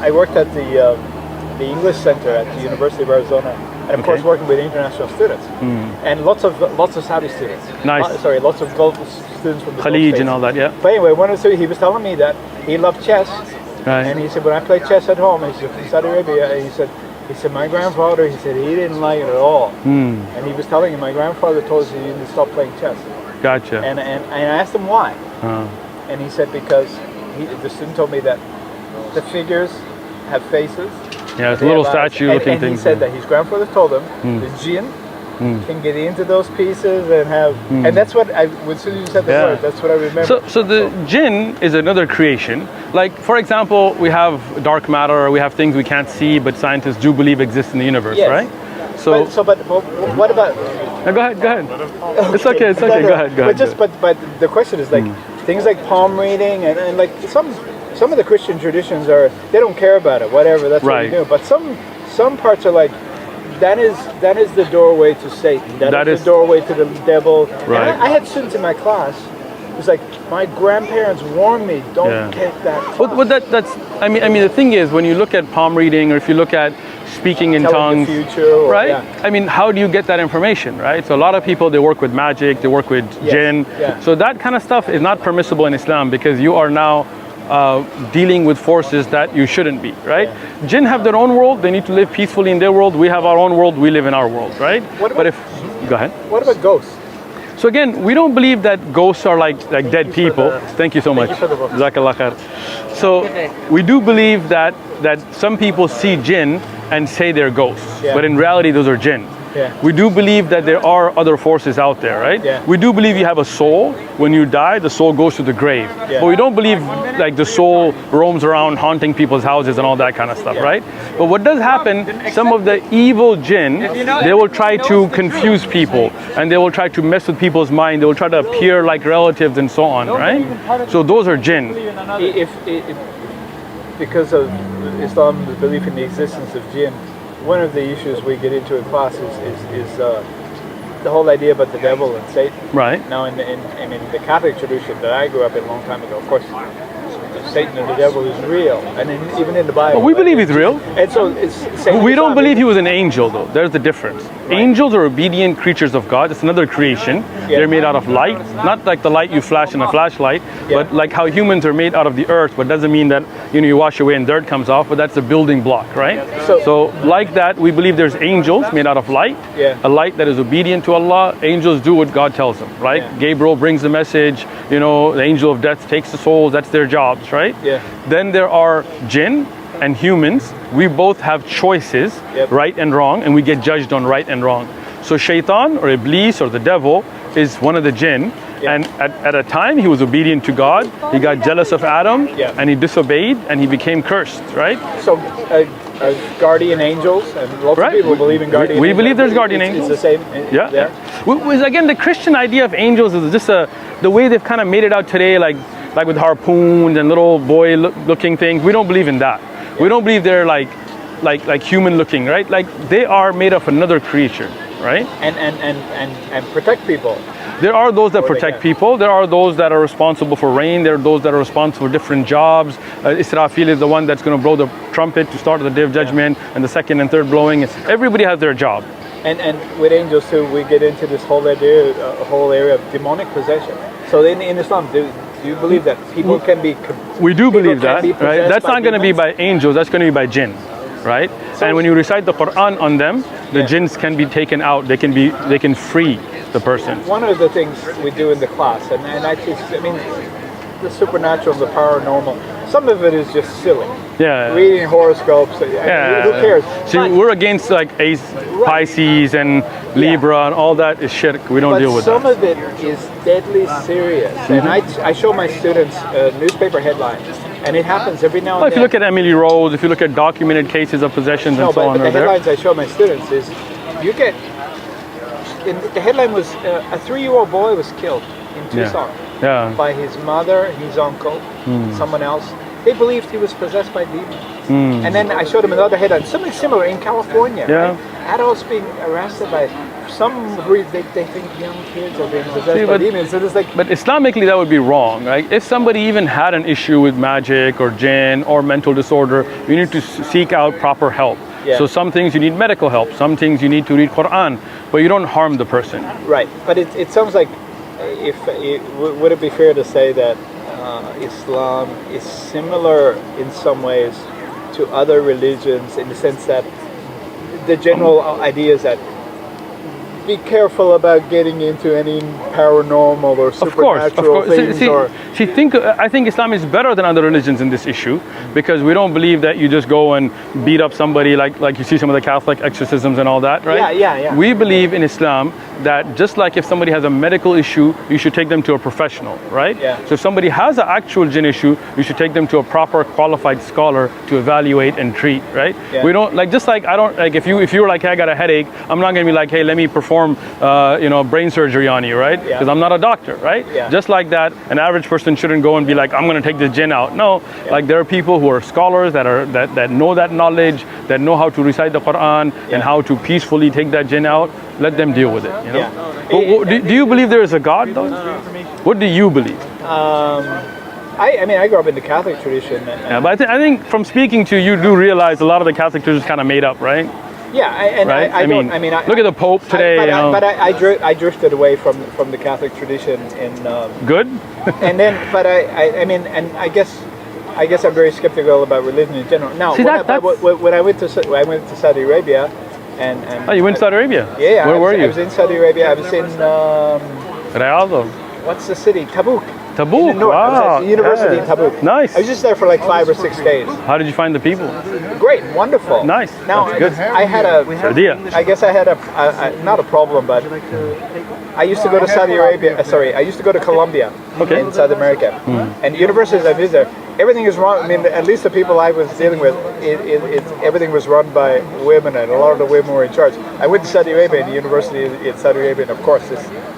I worked at the English Center at the University of Arizona, and of course working with international students, and lots of Saudi students. Nice. Lots of Gulf students from the Gulf Khalij states. and all that, yeah. But anyway, he was telling me that he loved chess, Right. and he said when I played chess at home, he said from Saudi Arabia, he said my grandfather, he said he didn't like it at all, and he was telling me my grandfather told us he didn't stop playing chess. Gotcha. And I asked him why, and he said because the student told me that the figures have faces. Yeah, it's a little statue-looking thing. And he said that his grandfather told him the jinn can get into those pieces and have, and that's what as soon as you said the word, that's what I remember. So the jinn is another creation. Like, for example, we have dark matter, we have things we can't see, but scientists do believe exist in the universe, right? But what about? No, go ahead. Okay. It's okay. Go ahead. But the question is like things like palm reading and like some of the Christian traditions they don't care about it, whatever, that's what you do. But some parts are like that is the doorway to Satan. That is the doorway to the devil. Right. And I had students in my class. It was like my grandparents warned me, don't take that class. But that's I mean the thing is, when you look at palm reading, or if you look at speaking in tongues, the future, right? I mean, how do you get that information, right? So a lot of people, they work with magic, they work with jinn. So that kind of stuff is not permissible in Islam, because you are now dealing with forces that you shouldn't be, right? Jinn have their own world, they need to live peacefully in their world. We have our own world, we live in our world, right? Go ahead. What about ghosts? So again, we don't believe that ghosts are like dead people. Thank you so much. Jazakallah khair. So we do believe that some people see jinn and say they're ghosts, but in reality those are jinn. We do believe that there are other forces out there, right? We do believe you have a soul. When you die, the soul goes to the grave. But we don't believe like the soul roams around haunting people's houses and all that kind of stuff, right? But what does happen, some of the evil jinn, they will try to confuse people, and they will try to mess with people's mind. They will try to appear like relatives and so on, right? So those are jinn. If because of Islam's belief in the existence of jinn, one of the issues we get into in class is the whole idea about the devil and Satan. Right. Now, in the Catholic tradition that I grew up in a long time ago, of course, Satan and the devil is real, and even in the Bible. But we believe he's real. And so we don't believe he was an angel, though. There's the difference. Right. Angels are obedient creatures of God. It's another creation. They're made out of light, not like the light you flash in a flashlight, but like how humans are made out of the earth. But doesn't mean that you wash away and dirt comes off. But that's a building block, right? So like that, we believe there's angels made out of light, a light that is obedient to Allah. Angels do what God tells them, right? Gabriel brings the message. The angel of death takes the souls. That's their jobs, right? Then there are jinn and humans. We both have choices, right and wrong, and we get judged on right and wrong. So shaitan or iblis or the devil is one of the jinn, and at a time he was obedient to God. He got jealous of Adam and he disobeyed and he became cursed, right? So guardian angels, and lots of people believe in guardian angels. We believe there's guardian angels. It's the same. Again, the Christian idea of angels is just the way they've kind of made it out today, like with harpoons and little boy looking things. We don't believe in that. We don't believe they're like human looking, right? Like they are made of another creature, right? And protect people. There are those that protect people. There are those that are responsible for rain. There are those that are responsible for different jobs. Israfil is the one that's going to blow the trumpet to start the Day of Judgment, and the second and third blowing. Everybody has their job. And with angels too, we get into this whole area of demonic possession. So in Islam, do you believe that people can be? We do believe that, right? That's not going to be by angels. That's going to be by jinn, right? So, and when you recite the Quran on them, the jinns can be taken out. They can free the person. One of the things we do in the class, and actually, I mean, the supernatural, the paranormal, some of it is just silly. Reading horoscopes. Who cares? See, we're against like Pisces and Libra and all that is shirk. We don't deal with that. Some of it is deadly serious. And I show my students newspaper headlines. And it happens every now and then. If you look at Emily Rose, if you look at documented cases of possessions and so on. But the headlines I show my students is, the headline was a 3-year-old boy was killed in Tucson by his mother, his uncle, someone else. They believed he was possessed by demons. And then I showed him another headline, something similar in California. Right? Adults being arrested by they think young kids are being possessed by demons. So it's like, but Islamically that would be wrong, right? If somebody even had an issue with magic or jinn or mental disorder, you need to seek out proper help. Yeah. So some things you need medical help, some things you need to read Quran, but you don't harm the person. Right, but it sounds like, would it be fair to say that Islam is similar in some ways to other religions, in the sense that the general idea is that be careful about getting into any paranormal or supernatural things? I think Islam is better than other religions in this issue, because we don't believe that you just go and beat up somebody like you see some of the Catholic exorcisms and all that, right? Yeah. We believe in Islam that just like if somebody has a medical issue, you should take them to a professional, right? Yeah. So if somebody has an actual jinn issue, you should take them to a proper qualified scholar to evaluate and treat, right? Yeah. We don't if you're like, hey, I got a headache, I'm not gonna be like, hey, let me perform brain surgery on you, right? Because I'm not a doctor, right? Yeah. Just like that, an average person shouldn't go and be like, I'm going to take this jinn out. No, like there are people who are scholars that know that knowledge, that know how to recite the Quran and how to peacefully take that jinn out. Let them deal with it. You know. Do you believe there is a God though? What do you believe? I grew up in the Catholic tradition. But I think from speaking to you, do realize a lot of the Catholic tradition is kind of made up, right? Yeah, right? I mean, look at the Pope today. I drifted away from the Catholic tradition in good. And then, but I guess I'm very skeptical about religion in general. Now, when I went to Saudi Arabia, and you went to Saudi Arabia? Yeah. Where were you? I was in Saudi Arabia. I was in Riyadh. What's the city? Tabuk. Tabuk, Wow. I was at the university in Tabuk. Nice. I was just there for like 5 or 6 days. How did you find the people? Great, wonderful. Nice. Now, that's good. I had not a problem, but I used to go to Saudi Arabia. I used to go to Colombia in South America, and universities I visited, everything is run. I mean, at least the people I was dealing with, everything was run by women, and a lot of the women were in charge. I went to Saudi Arabia, and the university in Saudi Arabia, and of course,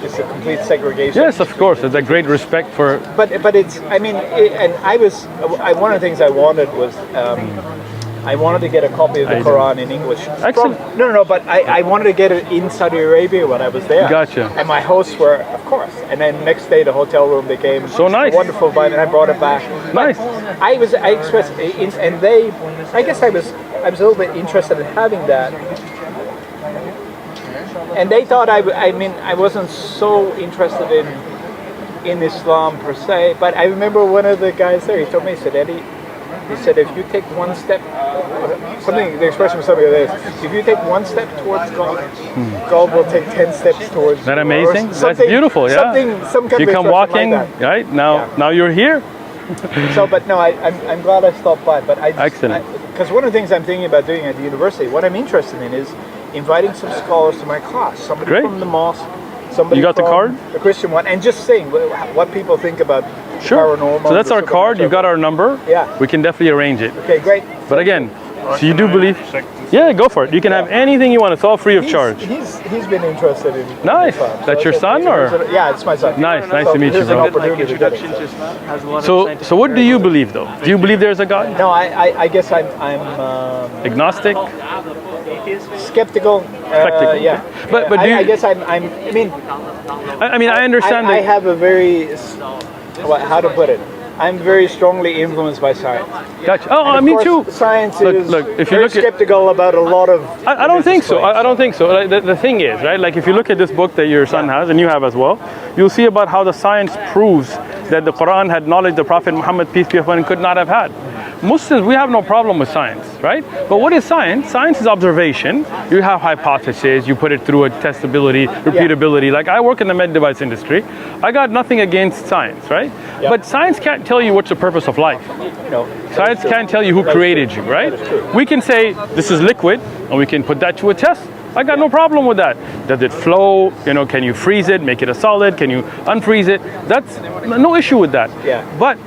it's a complete segregation. Yes, of course. There's a great respect for. But it's. I mean, one of the things I wanted was. I wanted to get a copy of the Quran in English. Excellent. But I wanted to get it in Saudi Arabia when I was there. Gotcha. And my hosts were, of course. And then next day, the hotel room became so nice. A wonderful vibe, and I brought it back. Nice. I expressed, and they, I guess I was a little bit interested in having that. And they thought I wasn't so interested in Islam per se. But I remember one of the guys there, he told me, he said, Eddie, he said, if you take one step, the expression was something like this, if you take one step towards God, God will take 10 steps towards you. That amazing? That's beautiful, yeah. Some kind you of come walking, like that. right? Now you're here. I'm glad I stopped by. But Excellent. Because one of the things I'm thinking about doing at the university, what I'm interested in is inviting some scholars to my class. Somebody from the mosque, somebody you got from the card? the Christian one, and just saying what people think about paranormal. So that's our card. You got our number. Yeah. We can definitely arrange it. Okay, great. But again, so you do believe? Yeah, go for it. You can have anything you want. It's all free of charge. He's been interested in. Nice. That's your son, or? Yeah, it's my son. Nice to meet you, bro. So what do you believe, though? Do you believe there's a God? No, I guess I'm agnostic. Skeptical. Yeah. But do you, I guess I understand. I have a very how to put it. I'm very strongly influenced by science. Gotcha. Oh, me too. Science is if you very look skeptical about a lot of. I don't think so. I don't think so. Like, the thing is, right? Like if you look at this book that your son has and you have as well, you'll see about how the science proves that the Quran had knowledge the Prophet Muhammad, peace be upon him, could not have had. Muslims, we have no problem with science, right? But what is science? Science is observation. You have hypotheses, you put it through a testability, repeatability. Like I work in the med device industry. I got nothing against science, right? But science can't tell you what's the purpose of life. No. Science can't tell you who created you, right? We can say this is liquid and we can put that to a test. I got no problem with that. Does it flow? Can you freeze it, make it a solid? Can you unfreeze it? That's no issue with that. Yeah. But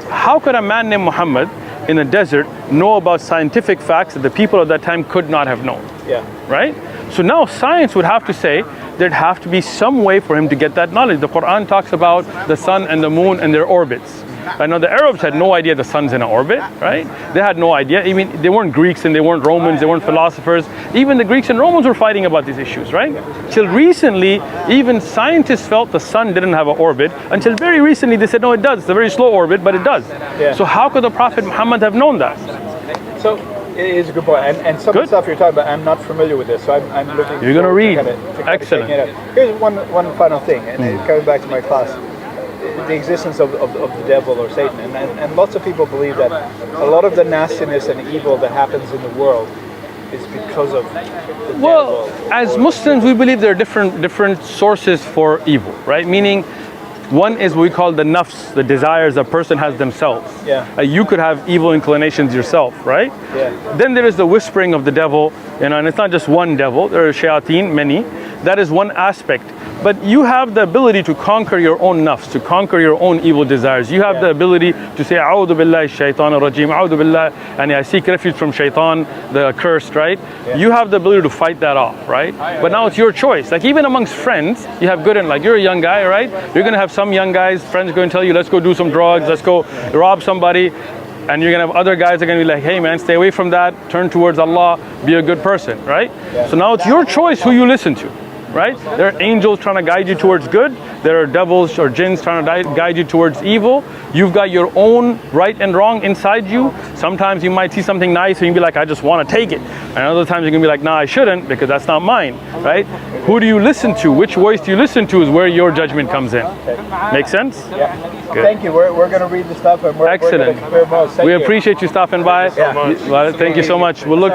how could a man named Muhammad in the desert know about scientific facts that the people at that time could not have known? Yeah. Right? So now science would have to say there'd have to be some way for him to get that knowledge. The Quran talks about the sun and the moon and their orbits. I know the Arabs had no idea the sun's in an orbit, right? They had no idea. Even they weren't Greeks and they weren't Romans, they weren't philosophers. Even the Greeks and Romans were fighting about these issues, right? Till recently, even scientists felt the sun didn't have an orbit. Until very recently, they said, no, it does. It's a very slow orbit, but it does. Yeah. So how could the Prophet Muhammad have known that? So it is a good point. And some of the stuff you're talking about, I'm not familiar with this. So I'm looking. You're going to read. Excellent. Here's one final thing, and coming back to my class. The existence of the devil or Satan, and lots of people believe that a lot of the nastiness and evil that happens in the world is because of the devil. As Muslims, we believe there are different sources for evil, right? Meaning, one is what we call the nafs, the desires a person has themselves. Yeah. You could have evil inclinations yourself, right? Yeah. Then there is the whispering of the devil, and it's not just one devil. There are shayateen, many. That is one aspect. But you have the ability to conquer your own nafs, to conquer your own evil desires. You have the ability to say, A'udhu billahi shaitan ar-rajim, A'udhu billahi, and I seek refuge from shaitan, the accursed, right? Yeah. You have the ability to fight that off, right? But now it's your choice. Like even amongst friends, you have good and like, you're a young guy, right? You're gonna have some young guys, friends going to tell you, let's go do some drugs, let's go rob somebody. And you're gonna have other guys that are gonna be like, hey man, stay away from that, turn towards Allah, be a good person, right? Yeah. So now it's your choice who you listen to. Right? There are angels trying to guide you towards good. There are devils or jinns trying to guide you towards evil. You've got your own right and wrong inside you. Sometimes you might see something nice and you'll be like, I just want to take it. And other times you're going to be like, nah, I shouldn't because that's not mine. Right? Who do you listen to? Which voice do you listen to is where your judgment comes in. Make sense? Yeah. Good. Thank you. We're going to read the stuff and we're excellent. We're going to compare most. We appreciate you stopping by. Yeah. Thank you so much. We'll look